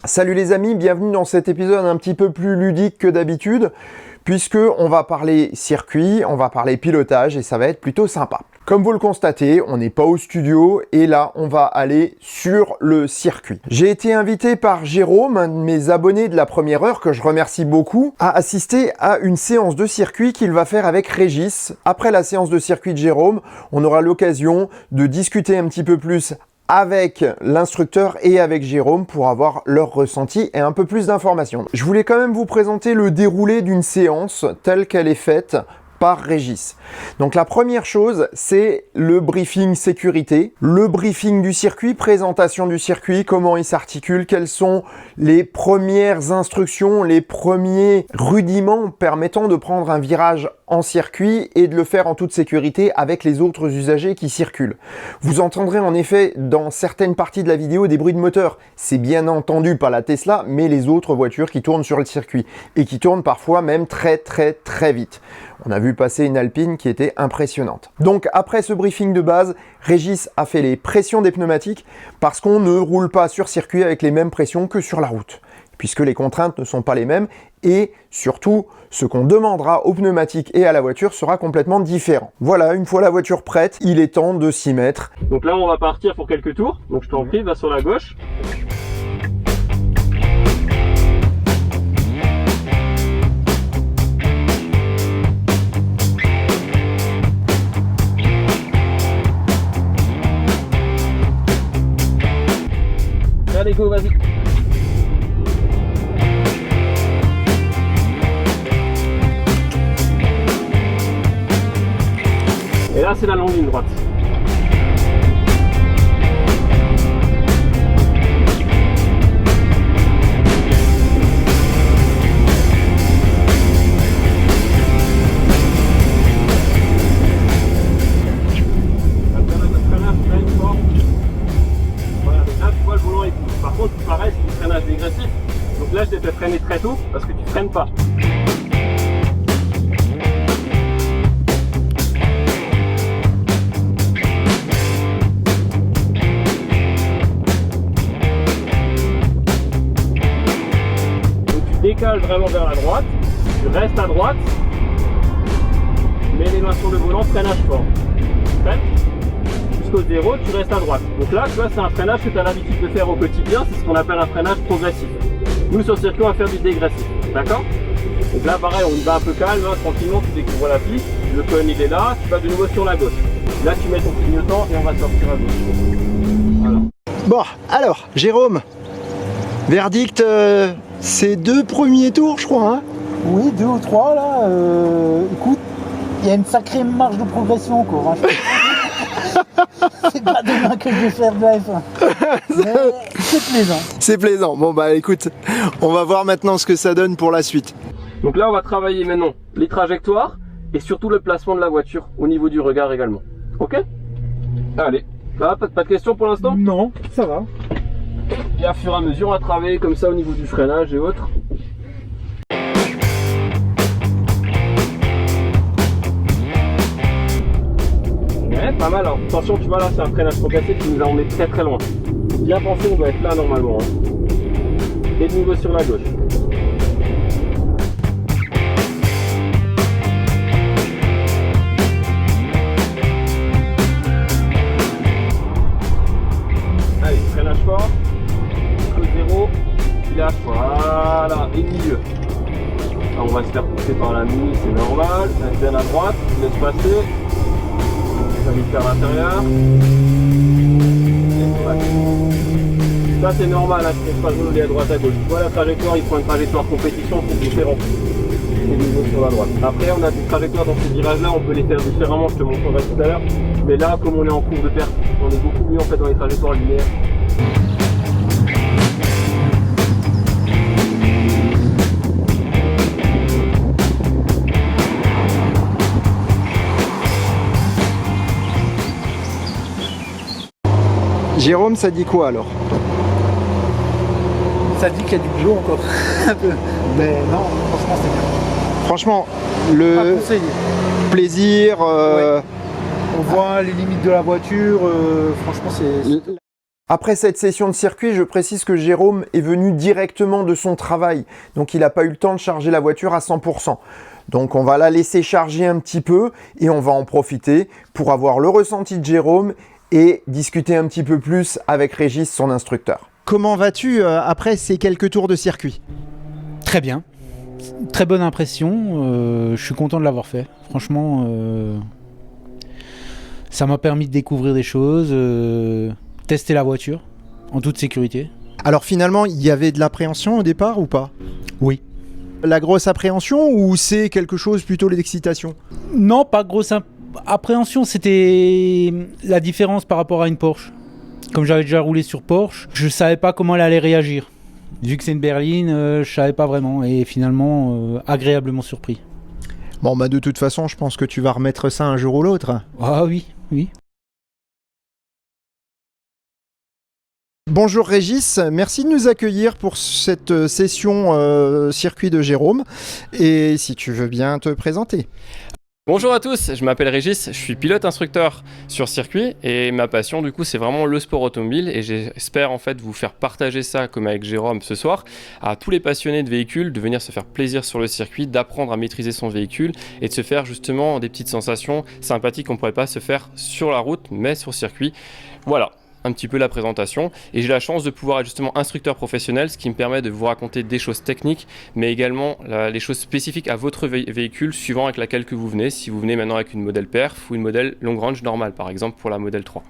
Salut les amis, bienvenue dans cet épisode un petit peu plus ludique que d'habitude, puisque on va parler circuit, on va parler pilotage et ça va être plutôt sympa. Comme vous le constatez, on n'est pas au studio et là on va aller sur le circuit. J'ai été invité par Jérôme, un de mes abonnés de la première heure, que je remercie beaucoup, à assister à une séance de circuit qu'il va faire avec Régis. Après la séance de circuit de Jérôme, on aura l'occasion de discuter un petit peu plus avec l'instructeur et avec Jérôme pour avoir leur ressenti et un peu plus d'informations. Je voulais quand même vous présenter le déroulé d'une séance telle qu'elle est faite par Régis. Donc la première chose, c'est le briefing sécurité, le briefing du circuit, présentation du circuit, comment il s'articule, quelles sont les premières instructions, les premiers rudiments permettant de prendre un virage en circuit et de le faire en toute sécurité avec les autres usagers qui circulent. Vous entendrez en effet dans certaines parties de la vidéo des bruits de moteur. C'est bien entendu pas la Tesla, mais les autres voitures qui tournent sur le circuit et qui tournent parfois même très vite. On a vu passer une Alpine qui était impressionnante. Donc après ce briefing de base, Régis a fait les pressions des pneumatiques parce qu'on ne roule pas sur circuit avec les mêmes pressions que sur la route, puisque les contraintes ne sont pas les mêmes et surtout ce qu'on demandera aux pneumatiques et à la voiture sera complètement différent. Voilà, une fois la voiture prête, il est temps de s'y mettre. Donc là on va partir pour quelques tours, donc je t'en prie, va sur la gauche. Allez go, vas-y. Et là c'est la longue ligne droite. Par contre, pareil, c'est du freinage dégressif. Donc là, je t'ai fait freiner très tôt parce que tu ne freines pas. Donc tu décales vraiment vers la droite, tu restes à droite, mets les mains sur le volant, freinage fort. Tu freines jusqu'au zéro, tu restes à droite. Donc là, tu vois, c'est un freinage que tu as l'habitude de faire au quotidien, c'est ce qu'on appelle un freinage progressif. Nous, sur le circuit, on va faire du dégressif, d'accord? Donc là, pareil, on y va un peu calme, hein, tranquillement, tu découvres l'appli, le cône, il est là, tu vas de nouveau sur la gauche. Là, tu mets ton clignotant et on va sortir à gauche. Voilà. Bon, alors, Jérôme, verdict, ces deux premiers tours, je crois, hein? Oui, 2 ou 3 là, écoute, il y a une sacrée marge de progression encore. Hein. C'est pas demain que je vais faire de la F1. Mais c'est plaisant. C'est plaisant. Bon bah écoute, on va voir maintenant ce que ça donne pour la suite. Donc là, on va travailler maintenant les trajectoires et surtout le placement de la voiture au niveau du regard également. Ok? Allez. Là, pas de questions pour l'instant? Non, ça va. Et à fur et à mesure, on va travailler comme ça au niveau du freinage et autres. Ouais, pas mal. Hein. Attention, tu vois là, c'est un freinage progressif qui nous a emmené très loin. Bien pensé, on doit être là normalement. Hein. Et de nouveau sur la gauche. Allez, freinage fort. Jusqu'au zéro. Village, voilà. Et milieu. Là, on va se faire pousser par la mine, c'est normal. Bien à droite, laisse passer. Ça vite vers l'intérieur. Ça c'est normal, hein, je ne pas rouler à droite à gauche. Tu vois la trajectoire, il prend une trajectoire compétition, c'est différent. C'est nouveau sur la droite. Après on a des trajectoires dans ces virages-là, on peut les faire différemment, je te montrerai tout à l'heure. Mais là, comme on est en cours de perte, on est beaucoup mieux en fait dans les trajectoires linéaires. Jérôme, ça dit quoi alors? Ça dit qu'il y a du boulot encore. Un peu. Mais non, franchement c'est bien. Franchement, Pas le conseillé. plaisir, Ouais. On voit les limites de la voiture, franchement c'est... Après cette session de circuit, je précise que Jérôme est venu directement de son travail, donc il n'a pas eu le temps de charger la voiture à 100%. Donc on va la laisser charger un petit peu et on va en profiter pour avoir le ressenti de Jérôme et discuter un petit peu plus avec Régis, son instructeur. Comment vas-tu après ces quelques tours de circuit? Très bien. Très bonne impression. Je suis content de l'avoir fait. Franchement, ça m'a permis de découvrir des choses, tester la voiture en toute sécurité. Alors finalement, il y avait de l'appréhension au départ ou pas? Oui. La grosse appréhension ou c'est quelque chose plutôt d'excitation? Non, pas grosse appréhension, c'était la différence par rapport à une Porsche. Comme j'avais déjà roulé sur Porsche, je savais pas comment elle allait réagir. Vu que c'est une berline, je savais pas vraiment et finalement agréablement surpris. Bon bah de toute façon, je pense que tu vas remettre ça un jour ou l'autre. Ah oui, oui. Bonjour Régis, merci de nous accueillir pour cette session circuit de Jérôme. Et si tu veux bien te présenter. Bonjour à tous, je m'appelle Régis, je suis pilote instructeur sur circuit et ma passion du coup c'est vraiment le sport automobile et j'espère en fait vous faire partager ça comme avec Jérôme ce soir à tous les passionnés de véhicules, de venir se faire plaisir sur le circuit, d'apprendre à maîtriser son véhicule et de se faire justement des petites sensations sympathiques qu'on ne pourrait pas se faire sur la route mais sur circuit. Voilà. Un petit peu la présentation et j'ai la chance de pouvoir être justement instructeur professionnel, ce qui me permet de vous raconter des choses techniques mais également les choses spécifiques à votre véhicule suivant avec laquelle que vous venez, si vous venez maintenant avec une modèle perf ou une modèle long range normale par exemple pour la modèle 3.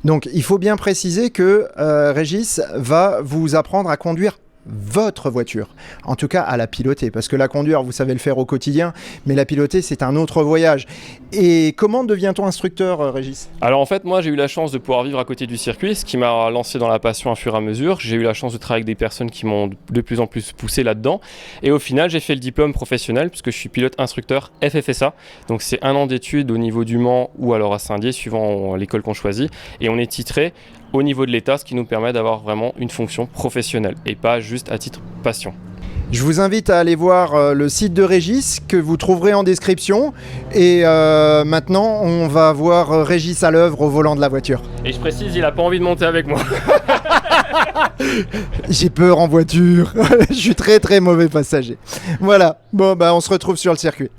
Donc il faut bien préciser que Régis va vous apprendre à conduire votre voiture, en tout cas à la piloter, parce que la conduire vous savez le faire au quotidien, mais la piloter c'est un autre voyage. Et comment devient-on instructeur Régis? Alors en fait moi j'ai eu la chance de pouvoir vivre à côté du circuit, ce qui m'a lancé dans la passion à fur et à mesure. J'ai eu la chance de travailler avec des personnes qui m'ont de plus en plus poussé là-dedans et au final j'ai fait le diplôme professionnel puisque je suis pilote instructeur FFSA, donc c'est 1 an d'études au niveau du Mans ou alors à Saint-Dié suivant l'école qu'on choisit et on est titré au niveau de l'État, ce qui nous permet d'avoir vraiment une fonction professionnelle et pas juste à titre passion. Je vous invite à aller voir le site de Régis que vous trouverez en description et maintenant on va voir Régis à l'œuvre au volant de la voiture. Et je précise, il n'a pas envie de monter avec moi. J'ai peur en voiture, je suis très très mauvais passager. Voilà, bon bah on se retrouve sur le circuit.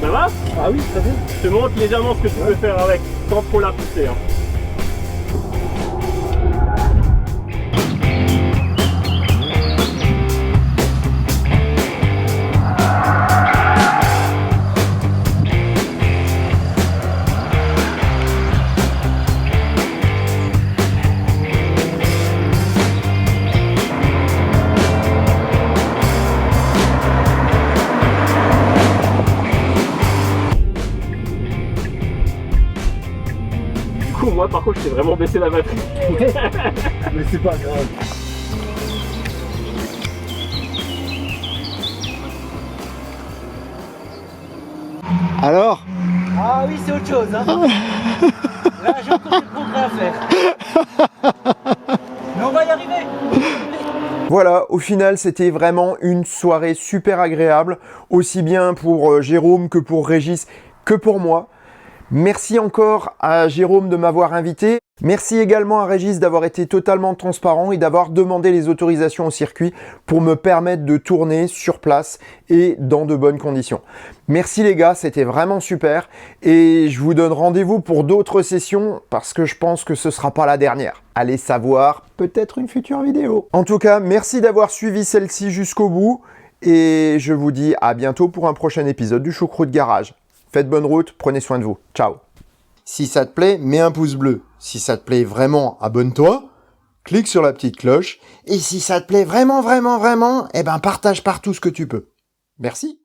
Ça va? Ah oui, très bien. Je te montre légèrement ce que tu peux faire avec, sans trop la pousser. Hein. Moi par contre je t'ai vraiment baissé la batterie. Mais c'est pas grave. Alors? Ah oui, c'est autre chose. Hein. Là, j'ai encore du progrès à faire. Mais on va y arriver. Voilà, au final, c'était vraiment une soirée super agréable, aussi bien pour Jérôme que pour Régis, que pour moi. Merci encore à Jérôme de m'avoir invité. Merci également à Régis d'avoir été totalement transparent et d'avoir demandé les autorisations au circuit pour me permettre de tourner sur place et dans de bonnes conditions. Merci les gars, c'était vraiment super et je vous donne rendez-vous pour d'autres sessions parce que je pense que ce sera pas la dernière. Allez savoir, peut-être une future vidéo. En tout cas, merci d'avoir suivi celle-ci jusqu'au bout et je vous dis à bientôt pour un prochain épisode du Choucroute Garage. Faites bonne route, prenez soin de vous. Ciao. Si ça te plaît, mets un pouce bleu. Si ça te plaît vraiment, abonne-toi. clique sur la petite cloche, et si ça te plaît vraiment, vraiment, vraiment, eh ben partage partout ce que tu peux. Merci.